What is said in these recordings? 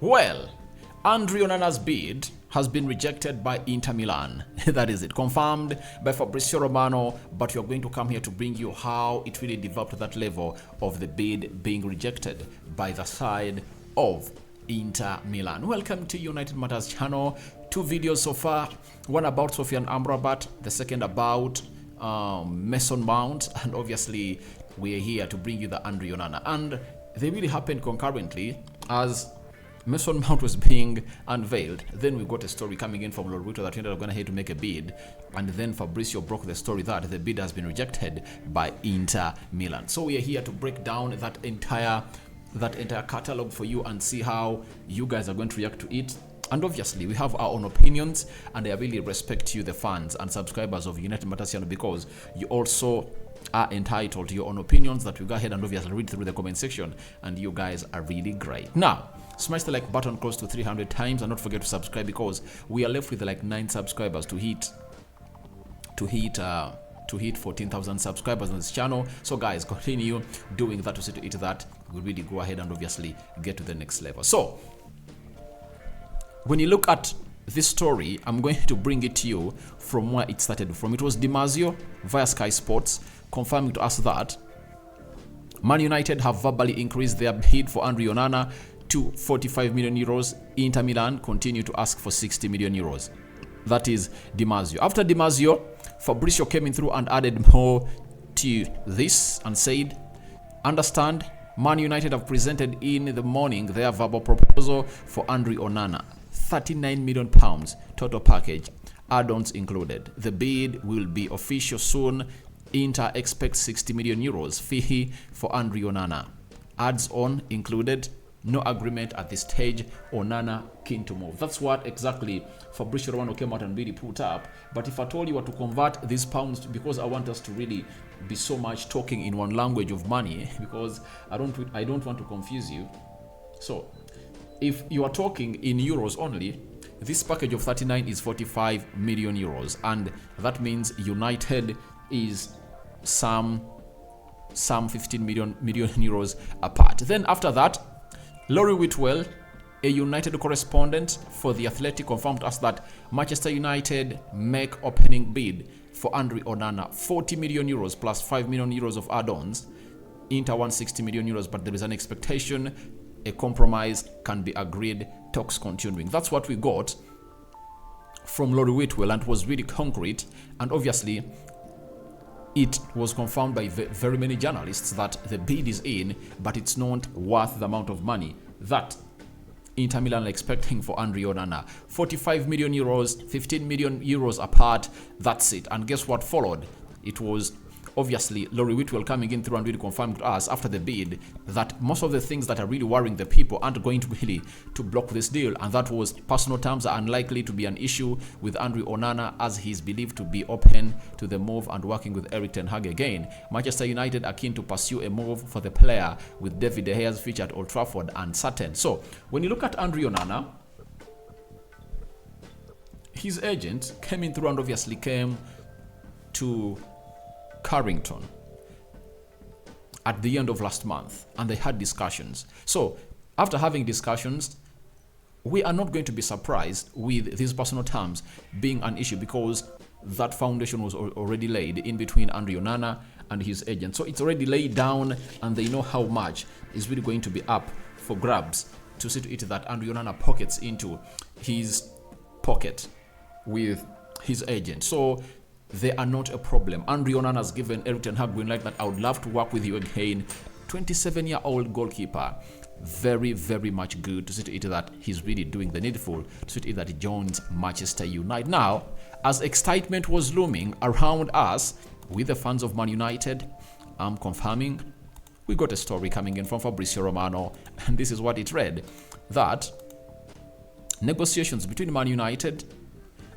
Well, Andre Onana's bid has been rejected by Inter Milan. That is it, confirmed by Fabrizio Romano, but we are going to come here to bring you how it really developed to that level of the bid being rejected by the side of Inter Milan. Welcome to United Matters channel. 2 videos so far, one about Sofiane Amrabat, the second about Mason Mount, and obviously we are here to bring you the Andre Onana. And they really happened concurrently as Mason Mount was being unveiled. Then we got a story coming in from Lorito that ended up going ahead to make a bid, and then Fabrizio broke the story that the bid has been rejected by Inter Milan. So we are here to break down that entire catalog for you and see how you guys are going to react to it. And obviously we have our own opinions, and I really respect you, the fans and subscribers of United Matters channel, because you also are entitled to your own opinions that we go ahead and obviously read through the comment section, and you guys are really great. Now smash the like button close to 300 times, and don't forget to subscribe, because we are left with like 9 subscribers to hit 14,000 subscribers on this channel. So guys, continue doing that to see to it that we really go ahead and obviously get to the next level. So when you look at this story, I'm going to bring it to you from where it started from. It was DiMarzio via Sky Sports confirming to us that Man United have verbally increased their bid for Andre Onana to 45 million euros. Inter Milan continue to ask for 60 million euros. That is DiMarzio. After DiMarzio, Fabrizio came in through and added more to this and said, understand, Man United have presented in the morning their verbal proposal for Andre Onana. 39 million pounds total package, add-ons included. The bid will be official soon. Inter expects 60 million euros fee for Andre Onana. Adds-on included. No agreement at this stage. Onana keen to move. That's what exactly Fabrizio Romano came out and really put up. But if I told you what to convert these pounds, because I want us to really be so much talking in one language of money, because I don't want to confuse you. So if you are talking in euros only, this package of 39 is 45 million euros, and that means United is some 15 million euros apart. Then after that, Laurie Whitwell, a United correspondent for The Athletic, confirmed to us that Manchester United make opening bid for Andre Onana, 40 million euros plus 5 million euros of add-ons. Inter 160 million euros, but there is an expectation a compromise can be agreed, talks continuing. That's what we got from Laurie Whitwell, and it was really concrete, and obviously it was confirmed by very many journalists that the bid is in, but it's not worth the amount of money that Inter Milan are expecting for Andre Onana. 45 million euros, 15 million euros apart, that's it. And guess what followed? It was obviously Laurie Whitwell coming in through and really confirming to us after the bid that most of the things that are really worrying the people aren't going to really to block this deal, and that was personal terms are unlikely to be an issue with Andre Onana, as he's believed to be open to the move and working with Erik ten Hag again. Manchester United are keen to pursue a move for the player, with David De Gea's future at Old Trafford uncertain. So when you look at Andre Onana, his agent came in through and obviously came to Carrington at the end of last month, and they had discussions. So after having discussions, we are not going to be surprised with these personal terms being an issue, because that foundation was already laid in between Andre Onana and his agent. So it's already laid down, and they know how much is really going to be up for grabs to see to it that Andre Onana pockets into his pocket with his agent. So they are not a problem. Andre Onana has given Erik ten Hag green light that I would love to work with you again. 27-year-old goalkeeper. Very, very much good to see to it that he's really doing the needful to see to it that he joins Manchester United. Now, as excitement was looming around us with the fans of Man United, I'm confirming we got a story coming in from Fabrizio Romano, and this is what it read, that negotiations between Man United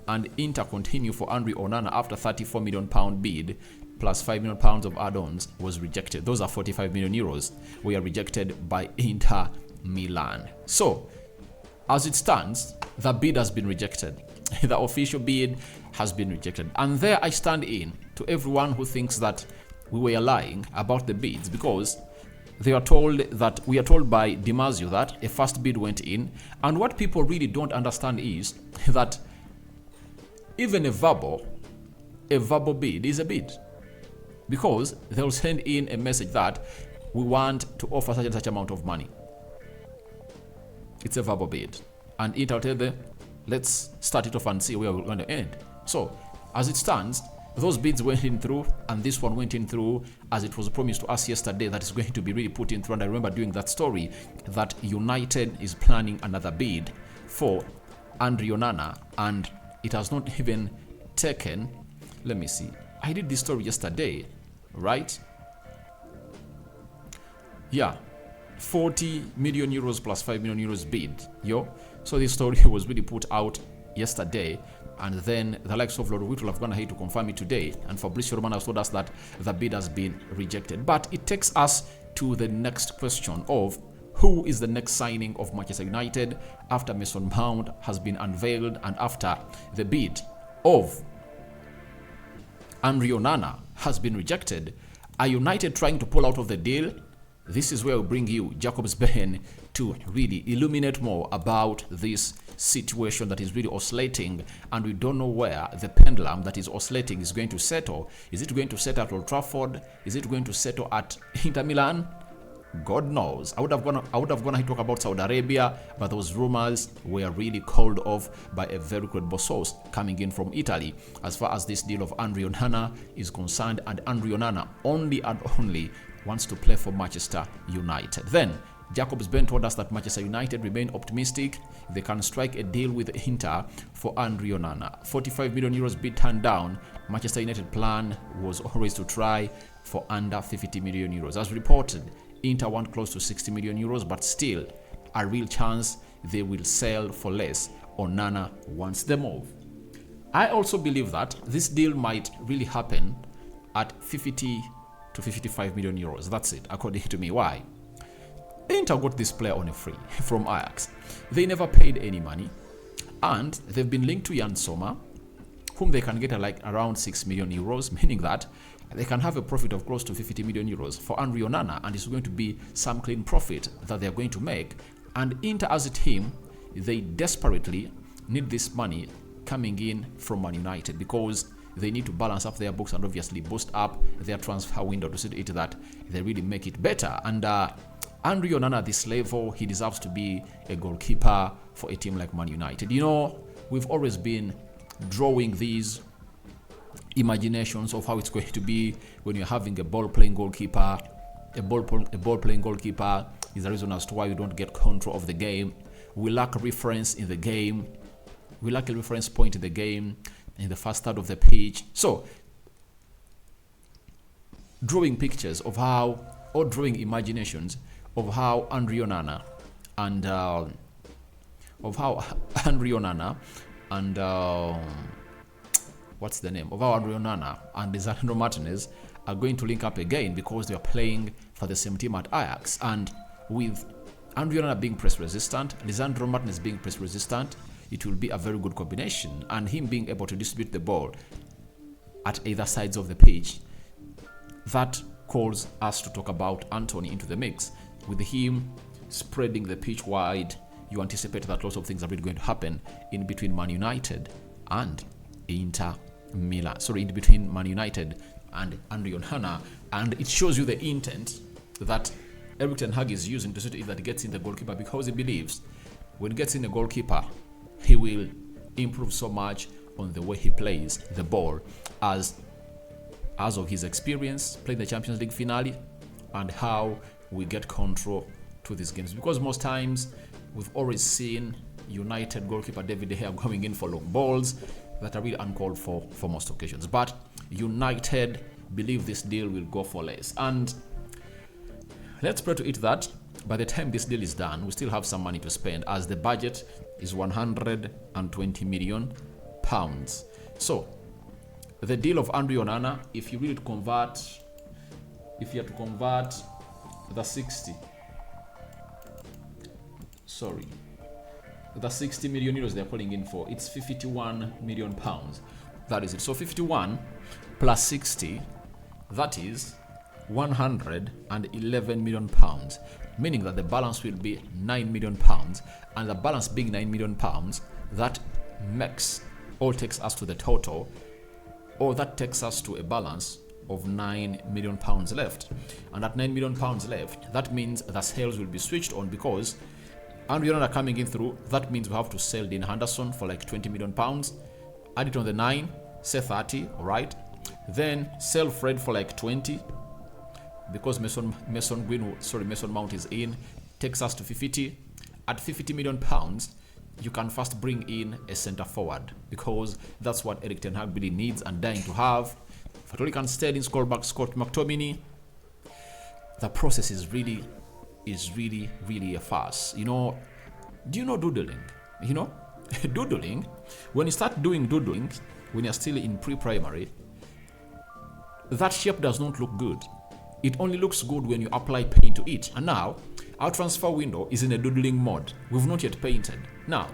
and Inter continue for Andre Onana after 34 million pound bid plus 5 million pounds of add-ons was rejected. Those are 45 million euros. We are rejected by Inter Milan. So as it stands, the bid has been rejected. The official bid has been rejected. And there I stand in to everyone who thinks that we were lying about the bids, because we are told by Dimasio that a first bid went in, and what people really don't understand is that even a verbal bid is a bid, because they'll send in a message that we want to offer such and such amount of money. It's a verbal bid, and Inter will tell them, let's start it off and see where we're going to end. So as it stands, those bids went in through, and this one went in through as it was promised to us yesterday that it's going to be really put in through. And I remember doing that story that United is planning another bid for Andre Onana, and it has not even taken, let me see, I did this story yesterday, right? Yeah, 40 million euros plus 5 million euros bid, so this story was really put out yesterday, and then the likes of Lord Whittle have gone ahead to confirm it today, and Fabrizio Romano has told us that the bid has been rejected. But it takes us to the next question of who is the next signing of Manchester United after Mason Mount has been unveiled and after the bid of Andre Onana has been rejected. Are United trying to pull out of the deal? This is where we bring you Jacob's Ben to really illuminate more about this situation that is really oscillating, and we don't know where the pendulum that is oscillating is going to settle. Is it going to settle at Old Trafford? Is it going to settle at Inter Milan? God knows. I would have gone to talk about Saudi Arabia, but those rumors were really called off by a very credible source coming in from Italy as far as this deal of Andre Onana is concerned, and Andre Onana only and only wants to play for Manchester United. Then Jacobs Ben told us that Manchester United remain optimistic they can strike a deal with Inter for Andre Onana. 45 million euros bid turned down. Manchester United plan was always to try for under 50 million euros. As reported, Inter want close to 60 million euros, but still a real chance they will sell for less. Onana wants the move. I also believe that this deal might really happen at 50 to 55 million euros. That's it, according to me. Why? Inter got this player on a free from Ajax. They never paid any money, and they've been linked to Jan Sommer, whom they can get like around 6 million euros, meaning that they can have a profit of close to 50 million euros for Andre Onana, and it's going to be some clean profit that they're going to make. And Inter as a team, they desperately need this money coming in from Man United, because they need to balance up their books and obviously boost up their transfer window to see to it that they really make it better. And Andre Onana at this level, he deserves to be a goalkeeper for a team like Man United. We've always been drawing these imaginations of how it's going to be when you're having a ball-playing goalkeeper. A ball-playing goalkeeper is the reason as to why you don't get control of the game. We lack reference in the game. We lack a reference point in the game in the first third of the pitch. So, drawing pictures of how, or drawing imaginations of how Andre Onana and what's the name? Of how Andre Onana and Lisandro Martinez are going to link up again, because they are playing for the same team at Ajax. And with Andre Onana being press resistant, Lisandro Martinez being press resistant, it will be a very good combination. And him being able to distribute the ball at either sides of the pitch, that calls us to talk about Anthony into the mix. With him spreading the pitch wide, you anticipate that lots of things are really going to happen in between Man United and Inter Milan. Sorry, in between Man United and Andre Onana. And it shows you the intent that Erik ten Hag is using to see if that gets in the goalkeeper, because he believes when he gets in the goalkeeper, he will improve so much on the way he plays the ball as of his experience playing the Champions League finale and how we get control to these games. Because most times we've always seen United goalkeeper David De Gea going in for long balls that are really uncalled for most occasions. But United believe this deal will go for less. And let's pray to it that by the time this deal is done, we still have some money to spend, as the budget is 120 million pounds. So the deal of Andre Onana, if you really convert, if you have to convert the 60 million euros they're calling in for, it's 51 million pounds. That is it. So 51 plus 60, that is 111 million pounds, meaning that the balance will be 9 million pounds. And the balance being 9 million pounds, that takes us to the total, or that takes us to a balance of 9 million pounds left. And at 9 million pounds left, that means the sales will be switched on, because Andrew Onana coming in through, that means we have to sell Dean Henderson for like 20 million pounds, add it on the 9, say 30, all right? Then sell Fred for like 20, because Mason Mount is in, takes us to 50. At 50 million pounds, you can first bring in a centre forward, because that's what Erik ten Hag really needs and dying to have. Fatolik Sterling, Scott McTominay. The process is really a farce. You know, do you know doodling? You know, doodling. When you start doing doodling, when you're still in pre-primary, that shape does not look good. It only looks good when you apply paint to it. And now, our transfer window is in a doodling mode. We've not yet painted. Now,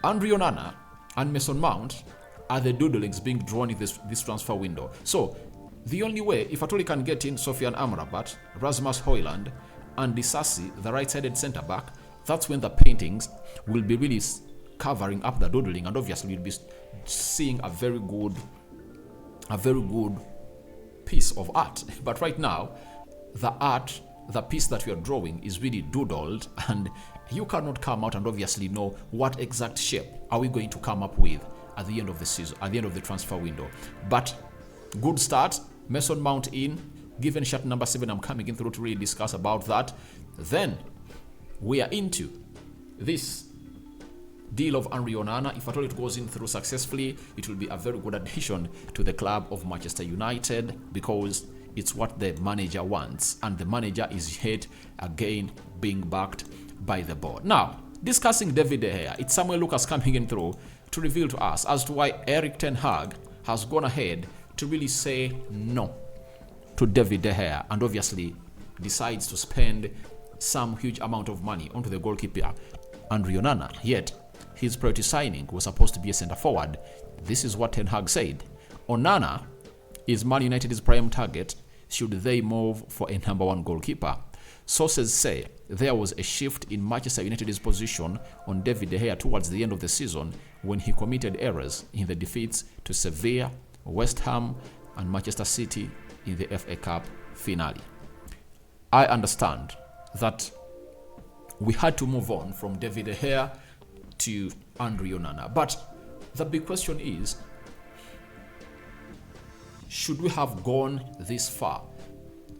Andrew Onana and Mason Mount are the doodlings being drawn in this transfer window. So, the only way, if at all you can get in Sofian Amrabat, Rasmus Højlund, and Disasi, the right-sided centre-back, that's when the paintings will be really covering up the doodling, and obviously you'll be seeing a very good piece of art. But right now, the piece that we are drawing is really doodled, and you cannot come out and obviously know what exact shape are we going to come up with at the end of the season, at the end of the transfer window. But good start, Mason Mount in, given shirt number 7, I'm coming in through to really discuss about that. Then we are into this deal of Andrew Onana. If at all it goes in through successfully, it will be a very good addition to the club of Manchester United, because it's what the manager wants, and the manager is yet again being backed by the board. Now, discussing David De Gea, it's Samuel Lucas coming in through to reveal to us as to why Erik ten Hag has gone ahead to really say no to David De Gea, and obviously decides to spend some huge amount of money onto the goalkeeper Andrew Onana. Yet his priority signing was supposed to be a centre forward. This is what Ten Hag said. Onana is Man United's prime target should they move for a number 1 goalkeeper. Sources say there was a shift in Manchester United's position on David De Gea towards the end of the season, when he committed errors in the defeats to Sevilla, West Ham, and Manchester City in the FA Cup finale. I understand that we had to move on from David De Gea to Andrew Onana, but the big question is, should we have gone this far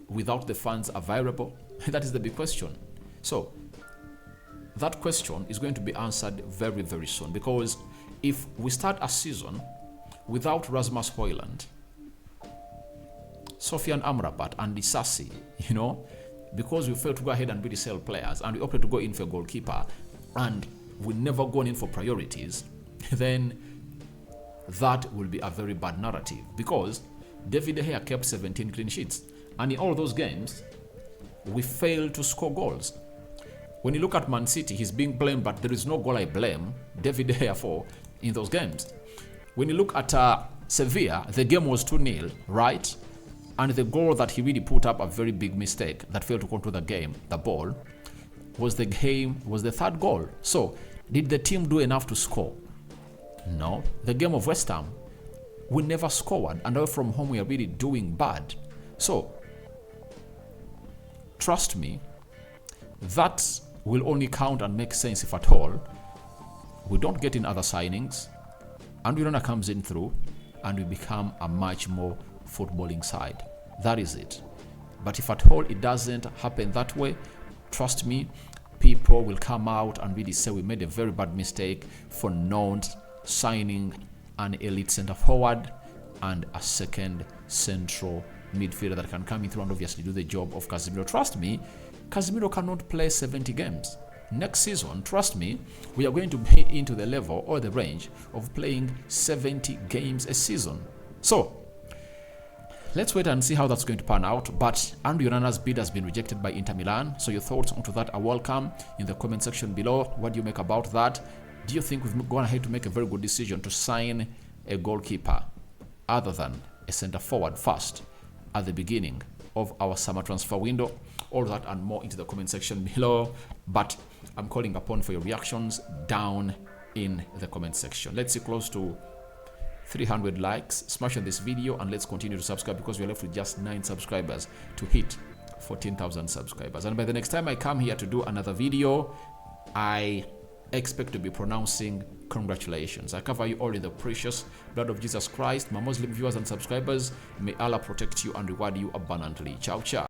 without the funds available? That is the big question. So that question is going to be answered very, very soon, because if we start a season without Rasmus Højlund, Sofian Amrabat, and Disasi, you know, because we failed to go ahead and really sell players, and we opted to go in for a goalkeeper, and we never gone in for priorities, then that will be a very bad narrative, because David De Gea kept 17 clean sheets, and in all those games, we failed to score goals. When you look at Man City, he's being blamed, but there is no goal I blame David De Gea for in those games. When you look at Sevilla, the game was 2-0, right? And the goal that he really put up, a very big mistake that failed to control the ball, was the 3rd goal. So, did the team do enough to score? No. The game of West Ham, we never scored, and away from home we are really doing bad. So, trust me, that will only count and make sense if at all we don't get in other signings, and Onana comes in through, and we become a much more footballing side. That is it. But if at all it doesn't happen that way, trust me, people will come out and really say we made a very bad mistake for not signing an elite centre forward and a second central midfielder that can come in through and obviously do the job of Casemiro. Trust me, Casemiro cannot play 70 games. Next season, trust me, we are going to be into the level or the range of playing 70 games a season. So, let's wait and see how that's going to pan out. But Andrew Onana's bid has been rejected by Inter Milan. So your thoughts onto that are welcome in the comment section below. What do you make about that? Do you think we've gone ahead to make a very good decision to sign a goalkeeper other than a centre forward first at the beginning of our summer transfer window. All that and more into the comment section below, but I'm calling upon for your reactions down in the comment section. Let's see close to 300 likes. Smash on this video and let's continue to subscribe, because we're left with just 9 subscribers to hit 14,000 subscribers. And by the next time I come here to do another video, I expect to be pronouncing congratulations. I cover you all in the precious blood of Jesus Christ. My Muslim viewers and subscribers, may Allah protect you and reward you abundantly. Ciao, ciao.